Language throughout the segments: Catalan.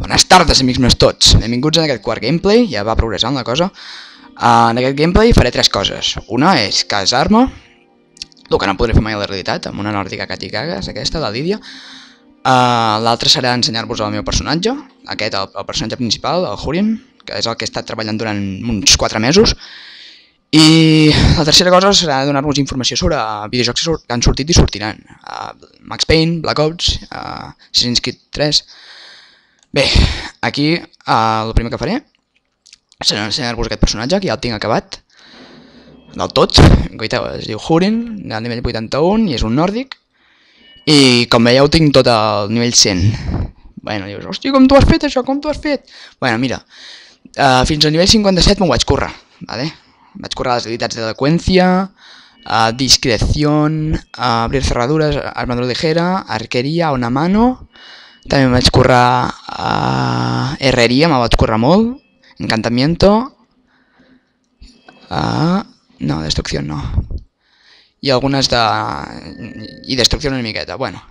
Bones tardes, amics meus tots. Benvinguts en aquest quart gameplay, ja va progressant la cosa. En aquest gameplay faré tres coses. Una és casar-me, el que no podré fer mai a la realitat, amb una nòrdica que t'hi cagues, aquesta, la Lídia. L'altra serà ensenyar-vos el meu personatge, aquest, el personatge principal, el Húrin, que és el que he estat treballant durant uns 4 mesos. I la tercera cosa serà donar-vos informació sobre videojocs que han sortit i sortiran. Max Payne, Black Ops, Assassin's Creed 3... Bé, aquí el primer que faré serà ensenyar-vos aquest personatge, que ja el tinc acabat del tot. Es diu Húrin, del nivell 81, i és un nòrdic. I com veieu tinc tot el nivell 100. Bueno, dius, hòstia, com t'ho has fet això, com t'ho has fet? Bueno, mira, fins al nivell 57 m'ho vaig currar, ¿vale? Vaig currar les habilitats d'eloqüència, discreción, abrir cerraduras, armadura ligera, arqueria, una mano. També vaig currar herreria, me vaig currar molt, encantamiento, no, destrucción no, i algunes de... i destrucció una miqueta, bueno.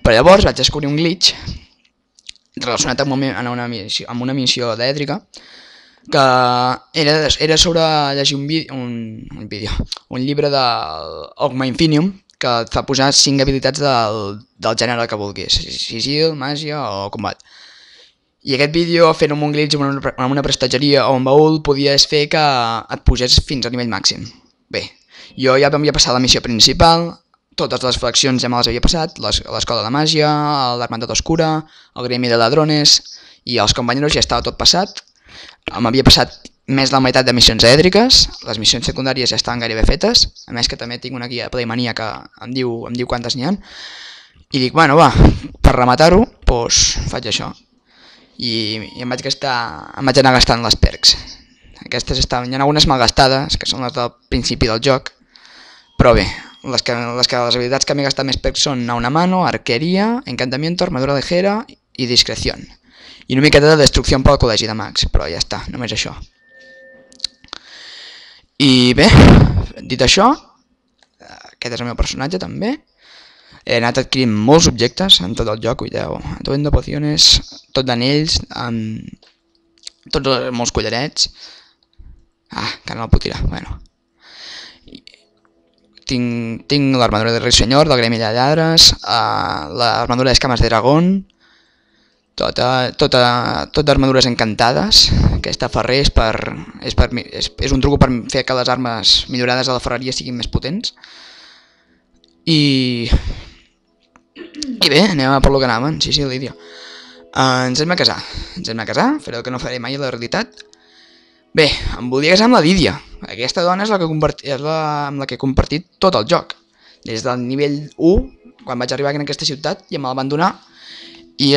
Però llavors vaig descobrir un glitch relacionat amb una missió d'èdrica, que era sobre llegir un llibre d'Ogma Infinium, que et fa posar 5 habilitats del gènere que vulguis, sigil, màgia o combat. I aquest vídeo, fent un glitch amb una prestatgeria o un baúl, podies fer que et pugés fins al nivell màxim. Bé, jo ja m'havia passat la missió principal, totes les faccions ja me les havia passat, l'escola de màgia, l'Hermandad Oscura, el gremi de ladrones i els companyeros ja estava tot passat. M'havia passat més de la meitat de missions èdriques, les missions secundàries ja estaven gairebé fetes, a més que també tinc una guia Playmania que em diu quantes n'hi ha, i dic, bueno, va, per rematar-ho, doncs faig això. I em vaig anar gastant les perks. Aquestes hi ha algunes malgastades, que són les del principi del joc, però bé, les habilitats que m'he gastat més perks són a una mano, arqueria, encantamiento, armadura ligera i discreción. I una miqueta de destrucció pel col·legi de mags, però ja està, només això. I bé, dit això, aquest és el meu personatge també. He anat adquirint molts objectes en tot el joc, cuideu, tot de pociones, tot d'anells, tots molts collarets. Que no el puc tirar, bueno. Tinc l'armadura de Rei Senyor, del gremi de lladres, l'armadura d'escames de dragón, tot armadures encantades. Aquesta ferrer és un truco per fer que les armes millorades de la ferreria siguin més potents. I bé, anem a per lo que anàvem, sí, Lídia. Ens hem de casar, faré el que no faré mai a la realitat. Bé, em volia casar amb la Lídia. Aquesta dona és amb la que he compartit tot el joc. Des del nivell 1, quan vaig arribar en aquesta ciutat, i em va abandonar. I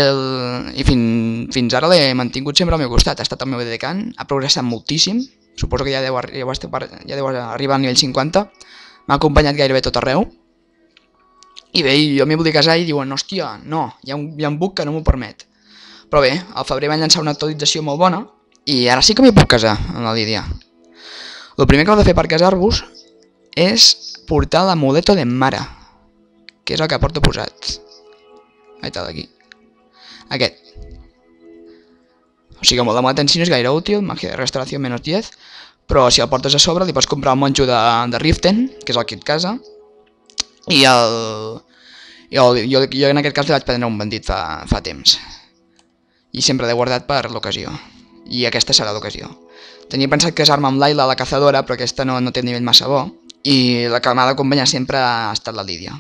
fins ara l'he mantingut sempre al meu costat, ha estat el meu dedicant, ha progressat moltíssim, suposo que ja deu arribar al nivell 50, m'ha acompanyat gairebé tot arreu, i bé, jo m'hi volia casar i diuen, hòstia, no, hi ha un bug que no m'ho permet. Però bé, al febrer van llançar una actualització molt bona, i ara sí que m'hi puc casar amb la Lídia. El primer que heu de fer per casar-vos és portar l'amuleto de Mara, que és el que porto posat. Aquí. Aquest. O sigui, l'amulet en si no és gaire útil, màgia de restauració menys 10, però si el portes a sobre li pots comprar el monjo de Riften, que és el que et casa, i jo en aquest cas li vaig prendre un bandit fa temps, i sempre l'he guardat per l'ocasió, i aquesta serà l'ocasió. Tenia pensat casar-me amb l'Ayla, la cazadora, però aquesta no té nivell massa bo, i la que m'ha d'acompanyar sempre ha estat la Lídia.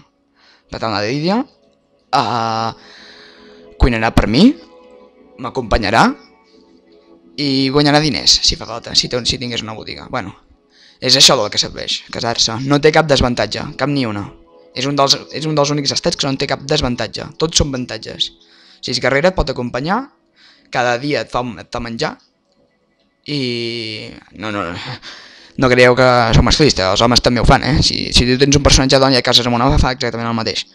Per tant, la Lídia cuinarà per mi, m'acompanyarà i guanyarà diners, si fa falta, si tingués una botiga. Bueno, és això del que serveix, casar-se. No té cap desavantatge, cap ni una. És un dels únics estats que no té cap desavantatge. Tots són avantatges. Si és guerrera et pot acompanyar, cada dia et fa menjar i... No creieu que sou masclista, els homes també ho fan, eh? Si tu tens un personatge dona i et cases amb un home fa exactament el mateix.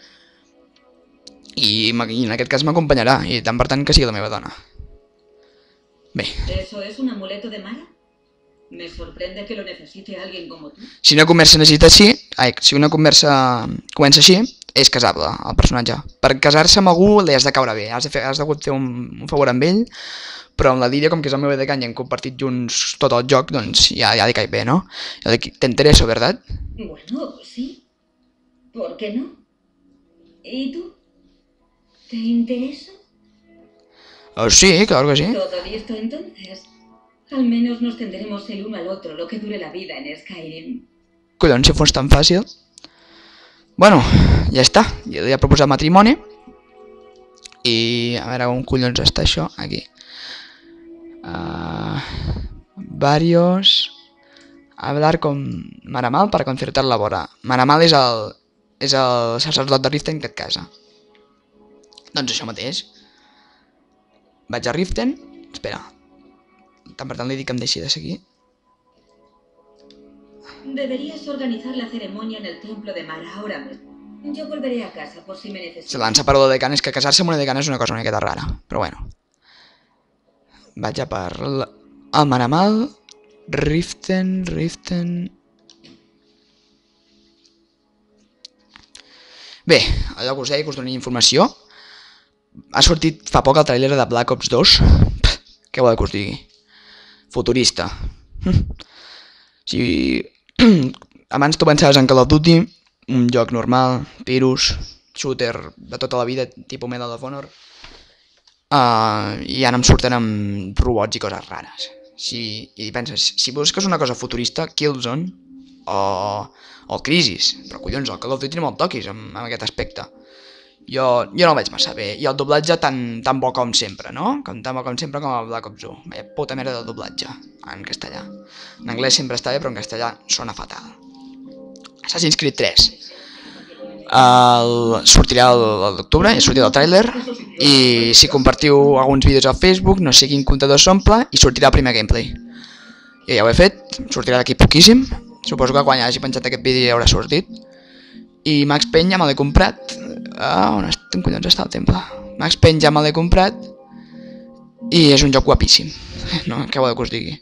Y en aquest cas m'acompanyarà, i tant per tant que sigui la meva dona. Bé. ¿Eso es un amuleto de Mara? Me sorprende que lo necesite alguien como tú. Si una conversa comença així, és casable, el personatge. Per casar-se amb algú li has de caure bé, has de fer un favor amb ell, però amb la Lidia, com que és el meu edecán i hem compartit junts tot el joc, doncs ja li caic bé, ¿no? Te intereso, ¿verdad? Bueno, sí. ¿Por qué no? ¿Y tú? ¿Te intereso? Sí, claro que sí. Todo listo entonces. Al menos nos tenderemos el uno al otro lo que dure la vida en Skyrim. Collons, si fos tan fàcil. Bueno, ja està. Jo li he proposat matrimoni. I a veure on collons està això. Aquí. Varios. Hablar con Maramal para concertar la boda. Maramal és el sacerdot de Riften que et casa. Doncs això mateix. Vaig a Riften. Espera. Per tant li dic que em deixi de seguir. Deberías organizar la ceremonia en el templo de Mara ahora mismo. Yo volveré a casa por si me necesitas. Se l'han separat de Decan, és que casar-se amb una Decan és una cosa una miqueta rara, però bueno. Vaig a per el Maramal, Riften... Bé, allò que us deia, que us doni informació. Ha sortit fa poc el tràiler de Black Ops 2. Què vol que us digui? Futurista. Si abans tu pensaves en Call of Duty, un joc normal, virus, shooter de tota la vida, tipus Medal of Honor, i ara em surten amb robots i coses rares. I penses, si busques una cosa futurista, Killzone o Crisis, però collons, el Call of Duty no me'l toquis amb aquest aspecte. Jo no el veig massa bé, i el doblatge tan bo com sempre, no? Tan bo com sempre com el Black Ops 1. Vaya puta merda del doblatge, en castellà. En anglès sempre està bé, però en castellà sona fatal. Assassin's Creed 3. Sortirà l'octubre, ja sortirà el tràiler, i si compartiu alguns vídeos al Facebook, no sé quin comptador s'omple, i sortirà el primer gameplay. Jo ja ho he fet, sortirà d'aquí poquíssim, suposo que quan hagi penjat aquest vídeo ja haurà sortit. I Max Payne ja me l'he comprat. On collons està el temple? Max Payne ja me l'he comprat i és un joc guapíssim. No, què voleu que us digui?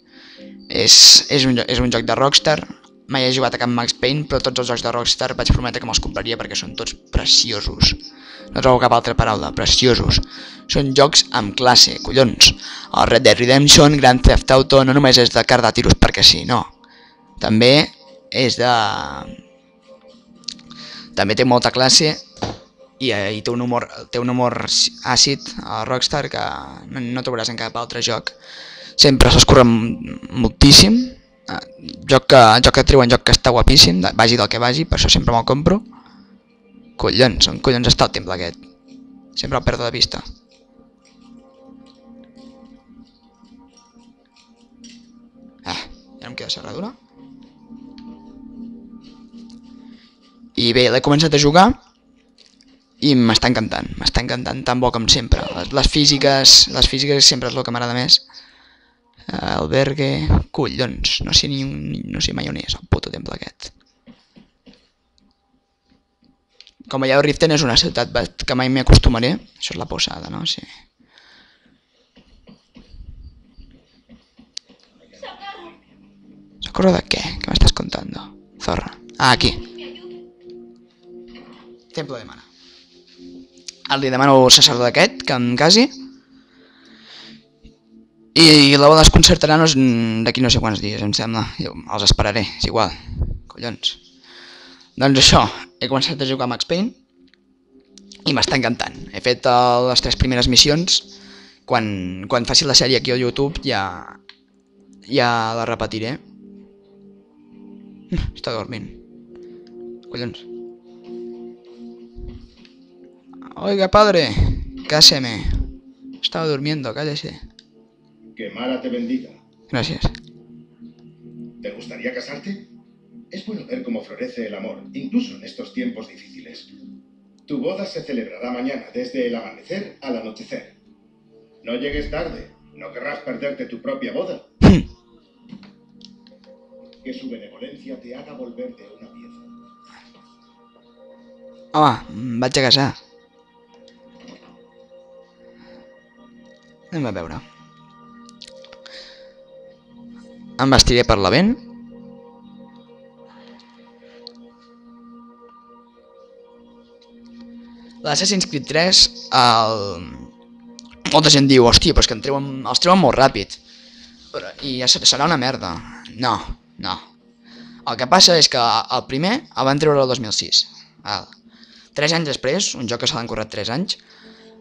És un joc de Rockstar. Mai he jugat a cap Max Payne, però tots els jocs de Rockstar vaig prometre que me'ls compraria perquè són tots preciosos. No trobo cap altra paraula, preciosos. Són jocs amb classe, collons. El Red Dead Redemption, Grand Theft Auto, no només és de car de tiros perquè sí, no. També és de... També té molta classe i té un humor àcid a Rockstar que no trobaràs en cap altre joc. Sempre s'escurra moltíssim. Joc que treuen, joc que està guapíssim, vagi del que vagi, per això sempre me'l compro. Collons, on collons està el temple aquest? Sempre el perdo de vista. Ja no em queda serradura. I bé, l'he començat a jugar i m'està encantant tan bo com sempre. Les físiques sempre és el que m'agrada més. Albergue, collons, no sé mai on és el puto temple aquest. Com veieu, Riften és una ciutat que mai m'hi acostumaré. Això és la posada, no? Sí. ¿Socorro de qué? ¿Qué me estás contando? Zorra. Ah, aquí. Temple de Mana. Ara li demano al sacerdot aquest que em casi. I la boda es concertarà d'aquí no sé quants dies, em sembla. Jo els esperaré, és igual. Collons. Doncs això, he començat a jugar a Max Payne i m'està encantant. He fet les 3 primeres missions. Quan faci la sèrie aquí al YouTube ja la repetiré. Està dormint. Collons. Oiga, padre, cáseme. Estaba durmiendo, cállese. Que Mara te bendiga. Gracias. ¿Te gustaría casarte? Es bueno ver cómo florece el amor, incluso en estos tiempos difíciles. Tu boda se celebrará mañana, desde el amanecer al anochecer. No llegues tarde, no querrás perderte tu propia boda. Que su benevolencia te haga volverte una pieza. Home, em vaig a casar. Anem a veure. Em vestiré per l'event. l'Assassin's Creed 3, molta gent diu, hòstia, però és que els treuen molt ràpid. I ja serà una merda. No. El que passa és que el primer el van treure el 2006. 3 anys després, un joc que se l'han currat 3 anys,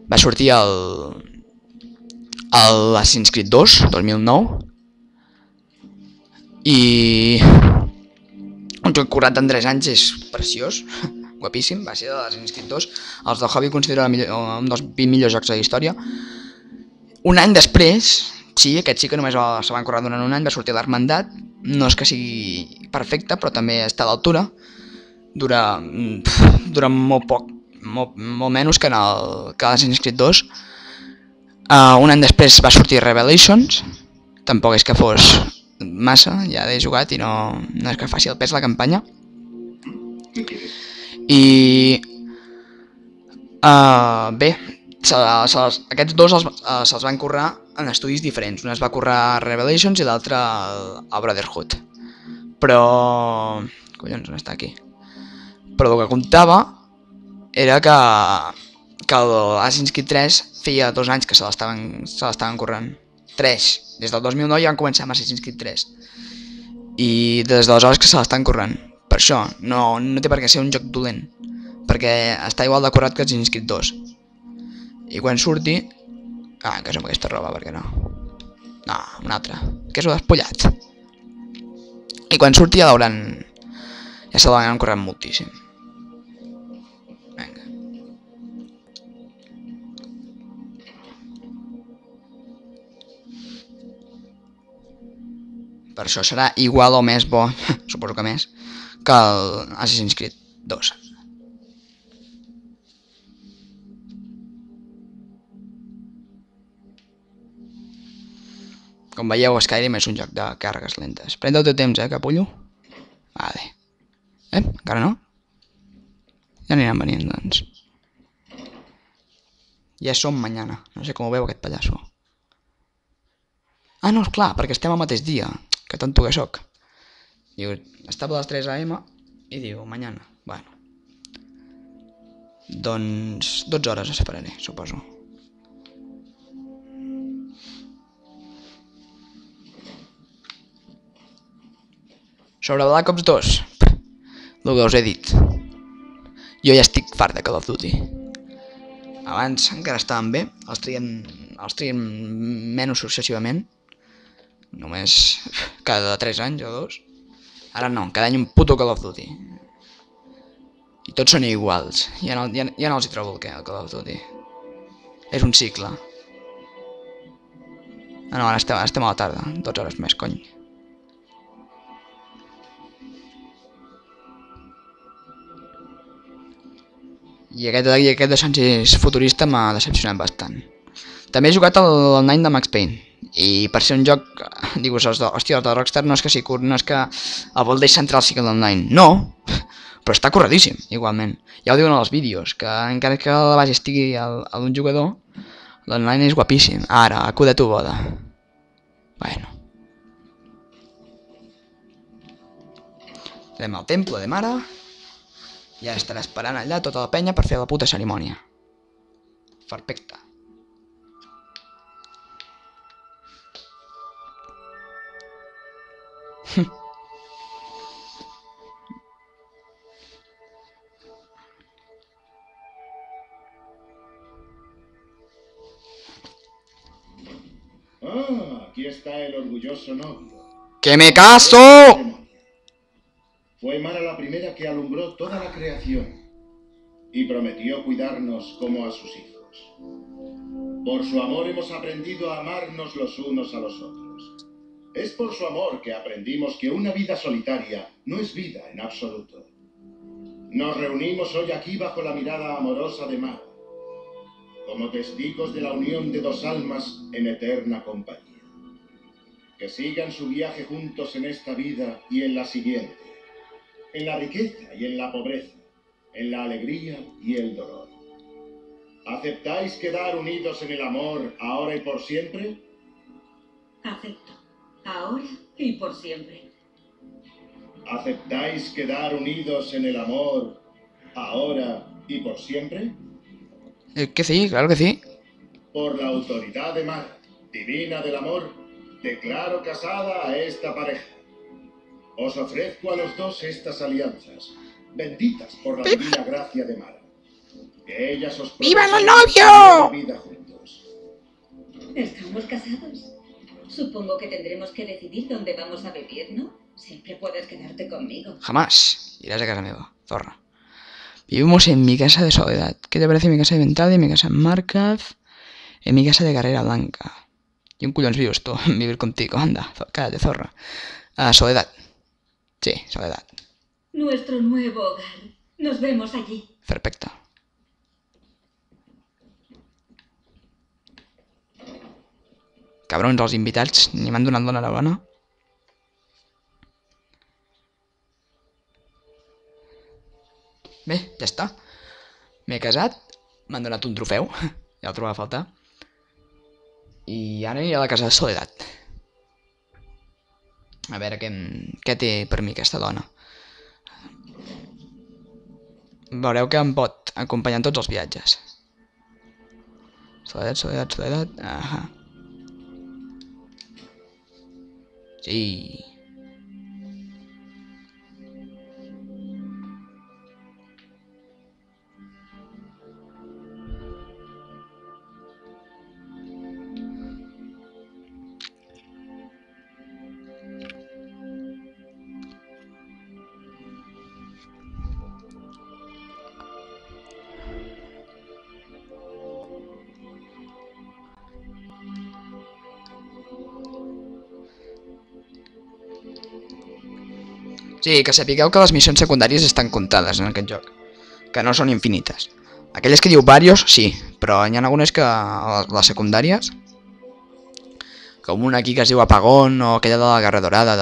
va sortir l'Assassin's Creed 2, 2009, i un joc currat en 3 anys és preciós, guapíssim, va ser de l'Assassin's Creed 2, els del Hobby consideren un dels 20 millors jocs de la història. Un any després, sí, aquest sí que només se van currar durant un any, va sortir l'Hermandat, no és que sigui perfecte, però també està a l'altura, dura molt poc, molt menys que l'Assassin's Creed 2. Un any després va sortir Revelations, tampoc és que fos massa, ja l'he jugat i no és que faci el pes la campanya. I bé, aquests dos se'ls van currar en estudis diferents. Un es va currar Revelations i l'altre a Brotherhood. Però... collons, on està aquí? Però el que comptava era que l'Assassin's Creed 3 feia 2 anys que se l'estaven currant. 3. Des del 2009 ja van començar amb Assassin's Creed 3. I des d'aleshores que se l'estan currant. Per això, no té per què ser un joc dolent. Perquè està igual de currat que Assassin's Creed 2. I quan surti... que és amb aquesta roba, per què no? No, una altra. Que és despullat. I quan surti ja l'hauran... ja se l'hauran currat moltíssim. Vinga. Per això serà igual o més bo, suposo que més, que l'Assassin's Creed 2. Com veieu, Skyrim és un joc de càrregues lentes. Pren el teu temps, capullo? Vale. Encara no? Ja aniran venint, doncs. Ja som mañana. No sé com ho veu aquest pallasso. No, esclar, perquè estem al mateix dia. Que tonto que soc. Diu, estava a les 3 AM i diu, mañana. Bueno. Doncs 12 hores esperaré, suposo. Sobre Black Ops 2, el que us he dit. Jo ja estic fart de Call of Duty. Abans encara estaven bé, els trien menys successivament. Només cada 3 anys o 2. Ara no, cada any un puto Call of Duty. I tots són iguals. Ja no els hi trobo el que el Call of Duty. És un cicle. No, ara estem a la tarda, 12 hores més, cony. I aquest descens futurista m'ha decepcionat bastant. També he jugat al 9 de Max Payne. I per ser un joc, dius, hòstia, els de Rockstar no és que no és que el Voltage Central sigui l'online, no, però està curradíssim, igualment. Ja ho diuen als vídeos, que encara que la base estigui a d'un jugador, l'online és guapíssim. Ara, acuda tu boda. Bueno. Anem al temple de Mara. Ja estarà esperant allà tota la penya per fer la puta cerimònia. Perfecte. Aquí está el orgulloso novio. ¡Que me caso! Fue Mara la primera que alumbró toda la creación y prometió cuidarnos como a sus hijos. Por su amor hemos aprendido a amarnos los unos a los otros. Es por su amor que aprendimos que una vida solitaria no es vida en absoluto. Nos reunimos hoy aquí bajo la mirada amorosa de Mara, como testigos de la unión de dos almas en eterna compañía. Que sigan su viaje juntos en esta vida y en la siguiente. En la riqueza y en la pobreza, en la alegría y el dolor. ¿Aceptáis quedar unidos en el amor ahora y por siempre? Acepto. Ahora y por siempre. ¿Aceptáis quedar unidos en el amor ahora y por siempre? Que sí, claro que sí. Por la autoridad de Mara, divina del amor, declaro casada a esta pareja. Os ofrezco a los dos estas alianzas, benditas por la divina gracia de Mara. Que ellas os ¡Vivan los protejan novios! en la vida juntos. ¿Estamos casados? Supongo que tendremos que decidir dónde vamos a vivir, ¿no? Siempre puedes quedarte conmigo. Jamás irás a casa meva, zorra. Vivimos en mi casa de Soledad. ¿Qué te parece mi casa de Ventral, mi casa en Marcaz, en mi casa de Carrera Blanca? ¿Y un collons vius tú? Vivir contigo, anda, cállate, zorra. Soledad. Sí, Soledad. Nuestro nuevo hogar. Nos vemos allí. Perfecte. Cabrons, els invitats ni m'han donat l'enhorabona. Bé, ja està. M'he casat, m'han donat un trofeu, ja el trobava a faltar. I ara aniré a la casa de Soledad. A veure què té per mi aquesta dona. Veureu que em pot acompanyar en tots els viatges. Soledad, Soledad, Soledad... Ahà. Sí. Sí, que sapigueu que les missions secundàries estan comptades en aquest joc, que no són infinites. Aquelles que diu varios, sí, però hi ha algunes que les secundàries, com una aquí que es diu Apagón, o aquella de la Guerra Dorada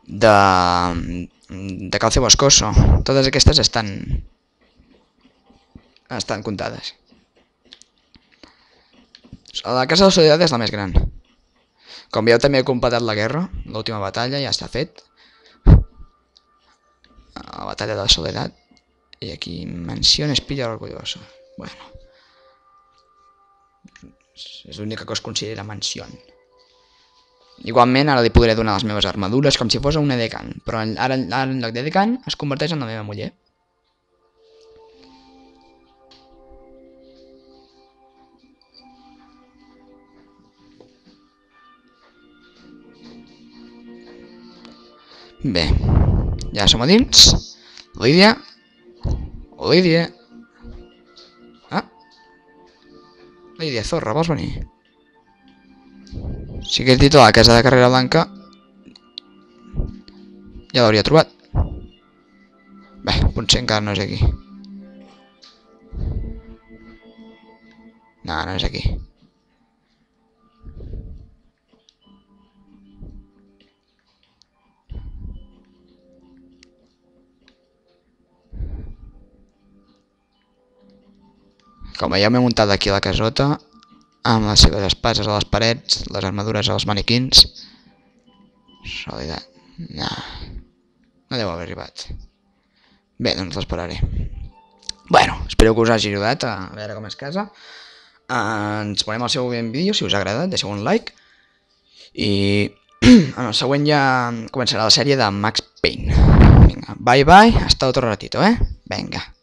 de Calce Boscoso, totes aquestes estan comptades. La casa de la Soledad és la més gran. Com veieu, també he completat la guerra, l'última batalla, ja està fet. La batalla de la Soledad. I aquí, mansión espilla orgullosa. Bueno. És l'única que es considera mansió. Igualment, ara li podré donar les meves armadures com si fos un edecán. Però ara en lloc d'edecán es converteix en la meva muller. Bé, ja som a dins. Lídia. Lídia. Ah. Lídia, zorra, vols venir? Si hagués dit a la casa de Carrera Blanca, ja l'hauria trobat. Bé, potser encara no és aquí. No, no és aquí. Com veieu, m'he muntat aquí a la casota, amb les seves espases a les parets, les armadures als maniquins. Soledad. No. No deu haver arribat. Bé, doncs l'esperaré. Bueno, espero que us hagi ajudat a veure com es casa. Ens veurem al següent vídeo, si us ha agradat, deixeu un like. I en el següent ja començarà la sèrie de Max Payne. Vinga, bye bye, hasta otro ratito, Venga.